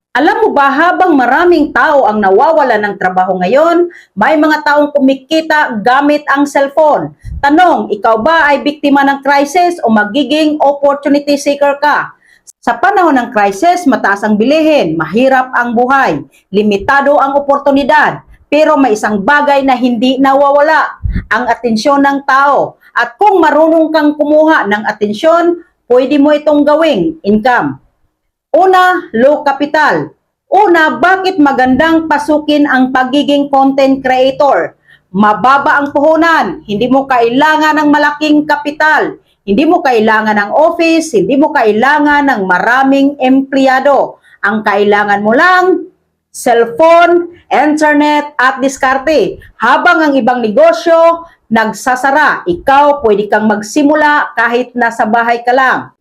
Alam mo ba, habang maraming tao ang nawawala ng trabaho ngayon, may mga taong kumikita gamit ang cellphone. Tanong, ikaw ba ay biktima ng crisis o magiging opportunity seeker ka? Sa panahon ng crisis, mataas ang bilihin, mahirap ang buhay, limitado ang oportunidad, pero may isang bagay na hindi nawawala, ang atensyon ng tao. At kung marunong kang kumuha ng atensyon, pwede mo itong gawing income. Una, low capital. Una, bakit magandang pasukin ang pagiging content creator? Mababa ang puhunan, hindi mo kailangan ng malaking kapital, hindi mo kailangan ng office, hindi mo kailangan ng maraming empleyado. Ang kailangan mo lang, cellphone, internet at diskarte. Habang ang ibang negosyo nagsasara, ikaw pwede kang magsimula kahit nasa bahay ka lang.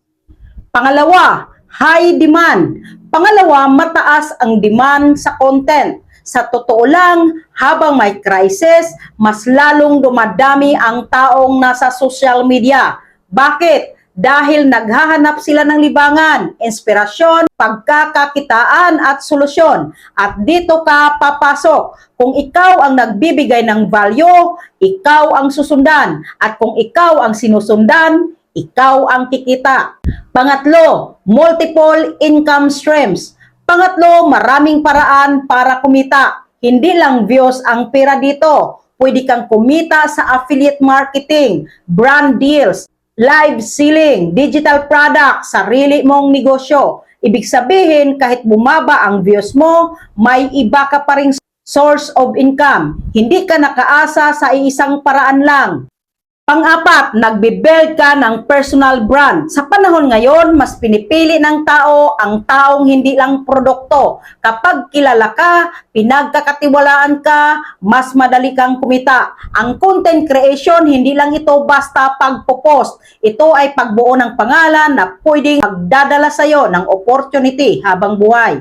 Pangalawa, high demand. Pangalawa, mataas ang demand sa content. Sa totoo lang, habang may crisis, mas lalong dumadami ang taong nasa social media. Bakit? Dahil naghahanap sila ng libangan, inspirasyon, pagkakakitaan at solusyon. At dito ka papasok. Kung ikaw ang nagbibigay ng value, ikaw ang susundan. At kung ikaw ang sinusundan, ikaw ang kikita. Pangatlo, multiple income streams. Pangatlo, maraming paraan para kumita. Hindi lang views ang pera dito. Pwede kang kumita sa affiliate marketing, brand deals, live selling, digital product, sarili mong negosyo. Ibig sabihin, kahit bumaba ang views mo, may iba ka pa ring source of income. Hindi ka nakaasa sa isang paraan lang. Pang-apat, nagbe-build ka ng personal brand. Sa panahon ngayon, mas pinipili ng tao ang taong hindi lang produkto. Kapag kilala ka, pinagkakatiwalaan ka, mas madali kang kumita. Ang content creation, hindi lang ito basta pagpo-post. Ito ay pagbuo ng pangalan na pwedeng magdadala sa'yo ng opportunity habang buhay.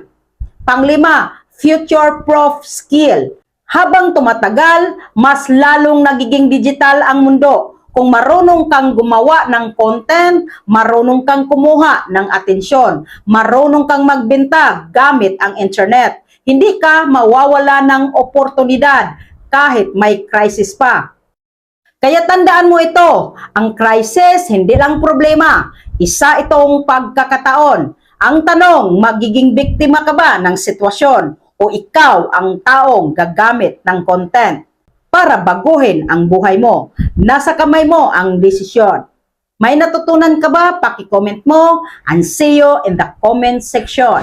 Panglima, future-proof skill. Habang tumatagal, mas lalong nagiging digital ang mundo. Kung marunong kang gumawa ng content, marunong kang kumuha ng atensyon, marunong kang magbenta gamit ang internet, hindi ka mawawala ng oportunidad kahit may crisis pa. Kaya tandaan mo ito, ang crisis hindi lang problema, isa itong pagkakataon. Ang tanong, magiging biktima ka ba ng sitwasyon o ikaw ang taong gagamit ng content para baguhin ang buhay mo? Nasa kamay mo ang desisyon. May natutunan ka ba? Paki-comment mo and see you in the comment section.